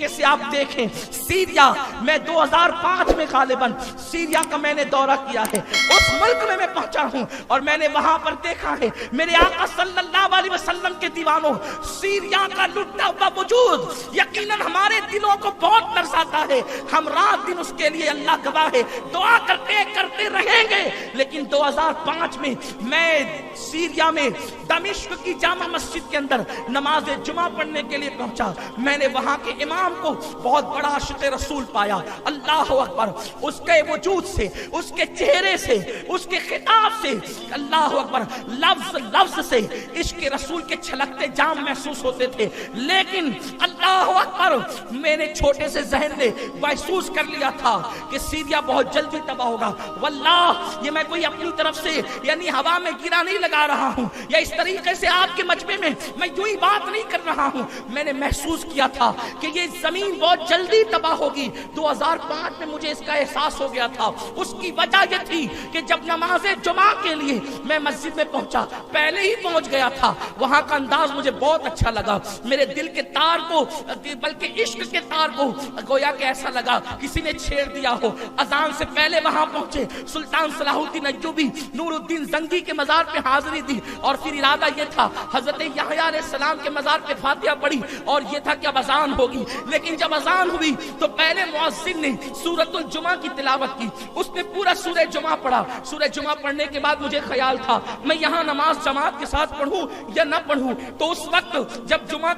طریقے سے آپ دیکھیں سیریا میں 2005 میں غالباً سیریا کا میں نے دورہ کیا ہے، اس ملک میں پہنچا ہوں اور میں نے وہاں پر دیکھا ہے میرے آقا صلی اللہ علیہ وسلم کے دیوانوں، سیریا کا لٹا ہوا وجود یقیناً ہمارے دلوں کو بہت ترساتا ہے. ہم رات دن اس کے لیے اللہ گواہ ہے دعا کرتے رہیں گے. لیکن 2005 میں سیریا میں دمشق کی جامع مسجد کے اندر نماز جمعہ پڑھنے کے لیے پہنچا. میں نے وہاں کے امام کو بہت بڑا عاشق رسول پایا. اللہ اکبر، اس کے وجود سے، اس کے چہرے سے، اس کے خطاب سے، اللہ اکبر، لفظ سے عشق رسول کے چھلکتے جام محسوس ہوتے تھے. لیکن اللہ اکبر، میں نے چھوٹے سے ذہن میں محسوس کر لیا تھا کہ سیریا بہت جلدی تباہ ہوگا. واللہ یہ میں کوئی اپنی طرف سے یعنی ہوا میں گرا نہیں لگا رہا ہوں یا اس طریقے سے آپ کے مجمع میں میں یوں ہی بات نہیں کر رہا ہوں. میں نے محسوس کیا تھا کہ یہ زمین بہت جلدی تباہ ہوگی. 2005 میں مجھے اس کا احساس ہو گیا تھا. اس کی وجہ یہ تھی کہ جب نماز جمعہ کے لیے میں مسجد میں پہنچا، پہلے ہی پہنچ گیا تھا، وہاں کا انداز مجھے بہت اچھا لگا. میرے دل کے تار کو، بلکہ عشق کے تار کو گویا کہ ایسا لگا کسی نے چھیڑ دیا ہو. اذان سے پہلے وہاں پہنچے، سلطان صلاح الدین ایوبی نور الدین زنگی کے مزار پہ حاضری دی اور پھر ارادہ یہ تھا حضرت یحییٰ علیہ السلام کے مزار پہ فاتحہ پڑھی اور یہ تھا کہ اب اذان ہوگی. لیکن جب اذان ہوئی تو پہلے مؤذن نے سورۃ الجمعہ کی تلاوت کی. اس نے پورا سورہ جمعہ پڑھا. سورہ جمعہ پڑھنے کے بعد مجھے خیال تھا میں یہاں نماز جماعت کے ساتھ پڑھوں یا نہ پڑھوں. تو اس وقت جب جمعہ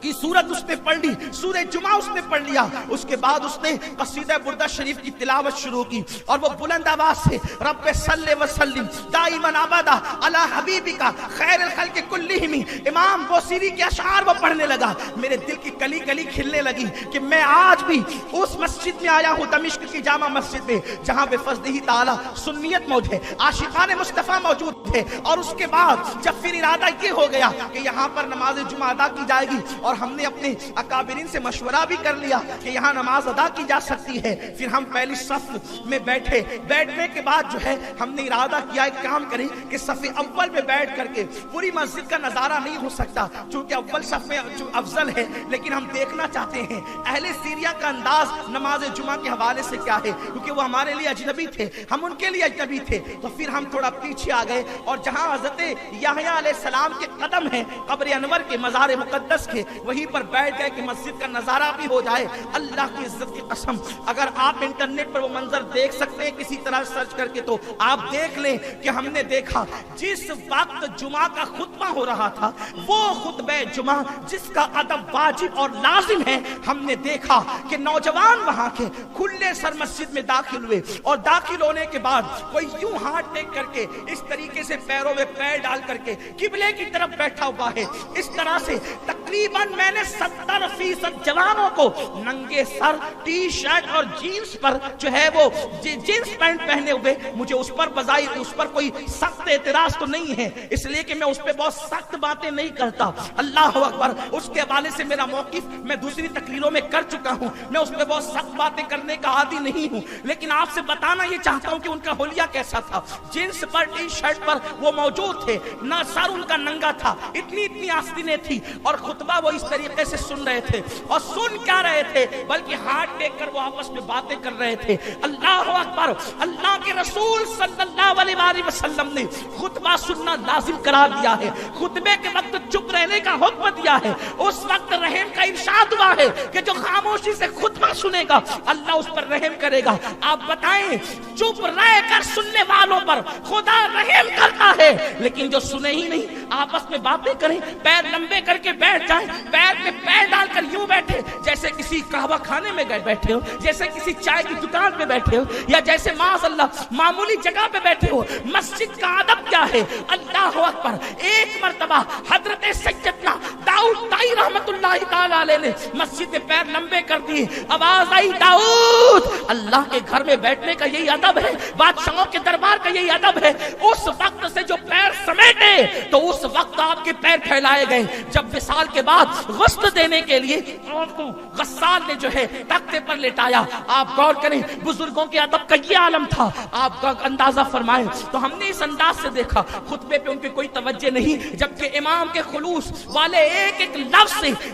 کی سورت اس نے پڑھ لی، سورہ جمعہ اس نے پڑھ لیا، اس کے بعد اس نے قصیدہ بردہ شریف کی تلاوت شروع کی اور وہ بلند آواز سے رب صلی وسلم دائما ابدا علی حبیبک خیر الخلق کلہم، امام بوصیری کے اشعار وہ پڑھنے لگا. میرے دل کی کلی کلی کھلنے لگی کہ میں آج بھی اس مسجد میں آیا ہوں، دمشق کی جامع مسجد میں، جہاں بفضلہ تعالی سنیت موجود ہے، عاشقان مصطفیٰ موجود تھے. اور اس کے بعد جب پھر ارادہ یہ ہو گیا کہ یہاں پر نماز جمعہ ادا کی جائے گی اور ہم نے اپنے اکابرین سے مشورہ بھی کر لیا کہ یہاں نماز ادا کی جا سکتی ہے. پھر ہم پہلی صف میں بیٹھے. بیٹھنے کے بعد جو ہے ہم نے ارادہ کیا ایک کام کریں کہ صف اول میں بیٹھ کر کے پوری مسجد کا نظارہ نہیں ہو سکتا چونکہ اول صف میں افضل ہے، لیکن ہم دیکھنا چاہتے ہیں اہل سیریا کا انداز نماز جمعہ کے حوالے سے کیا ہے، کیونکہ وہ ہمارے لیے اجنبی تھے، ہم ان کے لیے اجنبی تھے. تو پھر ہم تھوڑا پیچھے آ گئے اور جہاں حضرت یحییٰ علیہ السلام کے قدم ہیں قبر انور کے مزار مقدس کے، وہیں پر بیٹھ گئے کہ مسجد کا نظارہ بھی ہو جائے. اللہ کی عزت کی قسم اگر آپ انٹرنیٹ پر وہ منظر دیکھ سکتے ہیں کسی طرح سرچ کر کے تو آپ دیکھ لیں کہ ہم نے دیکھا جس وقت جمعہ کا خطبہ ہو رہا تھا وہ خطبہ جمعہ جس کا ادب واجب اور لازم ہے، ہم نے دیکھا کہ نوجوان وہاں کے کھلے سر مسجد میں داخل ہوئے اور داخل ہونے کے بعد کوئی یوں ہاتھ ٹیک کر کے اس طریقے سے پیروں میں پیر ڈال کر کے قبلے کی طرف بیٹھا ہوا ہے. اس طرح سے تقریباً میں نے 70% جوانوں کو ننگے سر ٹی شرٹ اور جینز پر جو ہے وہ جینز پینٹ پہنے ہوئے، مجھے اس پر بظاہر اس پر کوئی سخت اعتراض تو نہیں ہے، اس لیے کہ میں اس پہ بہت سخت باتیں نہیں کرتا. اللہ اکبر، اس کے حوالے سے میرا موقف میں دوسری تقریروں میں کر چکا ہوں، میں اس پہ بہت سخت باتیں کرنے کا عادی نہیں ہوں. لیکن آپ سے بتانا یہ چاہتا ہوں کہ ان کا حلیہ کیسا تھا. جینز پر ٹی شرٹ پر وہ موجود تھے، نہ سر ان کا ننگا تھا، اتنی آستینیں تھی اور خطبہ وہ اس طریقے سے سن رہے تھے اور سن کیا رہے تھے بلکہ ہاتھ ٹیک کر وہ آپس میں باتیں کر رہے تھے. اللہ اکبر، اللہ کے رسول صلی اللہ علیہ وسلم نے خطبہ سننا لازم قرار دیا ہے، خطبے کے وقت چپ رہنے کا حکم دیا ہے. اس وقت رحم کا ارشاد ہوا ہے کہ جو خاموشی سے خطبہ سنے گا اللہ اس پر رحم کرے گا. آپ بتائیں چپ رہ کر سننے والوں پر خدا رحم کرتا ہے، لیکن جو سنے ہی نہیں آپس میں باتیں کریں، پیر لمبے کر کے بیٹھ جائیں، پیر میں پیر ڈال کر یوں بیٹھے جیسے کسی قہوہ کھانے میں گئے بیٹھے ہو، جیسے کسی چائے کی دکان پہ بیٹھے ہو، یا جیسے معاذ اللہ معمولی جگہ پہ بیٹھے ہو. مسجد کا ادب کیا ہے؟ اللہ اکبر. ایک مرتبہ حضرت سیدنا داؤد طائی رحمت اللہ تعالی علیہ نے مسجد میں پیر لمبے کر دیے، آواز آئی داؤد. اللہ کے گھر میں بیٹھنے کا یہی ادب ہے، بادشاہوں کے دربار کا یہی ادب ہے. اس وقت سے جو پیر سمیٹے تو اس وقت آپ کے پیر پھیلائے گئے. جب وصال کے بعد غسل دینے کے لیے آپ کو غسال نے جو ہے تختے پر لٹایا، آپ غور کریں بزرگوں کے ادب کا یہ عالم تھا. آپ کا اندازہ فرمائیں تو ہم نے اس انداز سے دیکھا خطبے پہ ان کی کوئی توجہ نہیں، جبکہ امام کے خلوص والے ایک ایک لفظ سے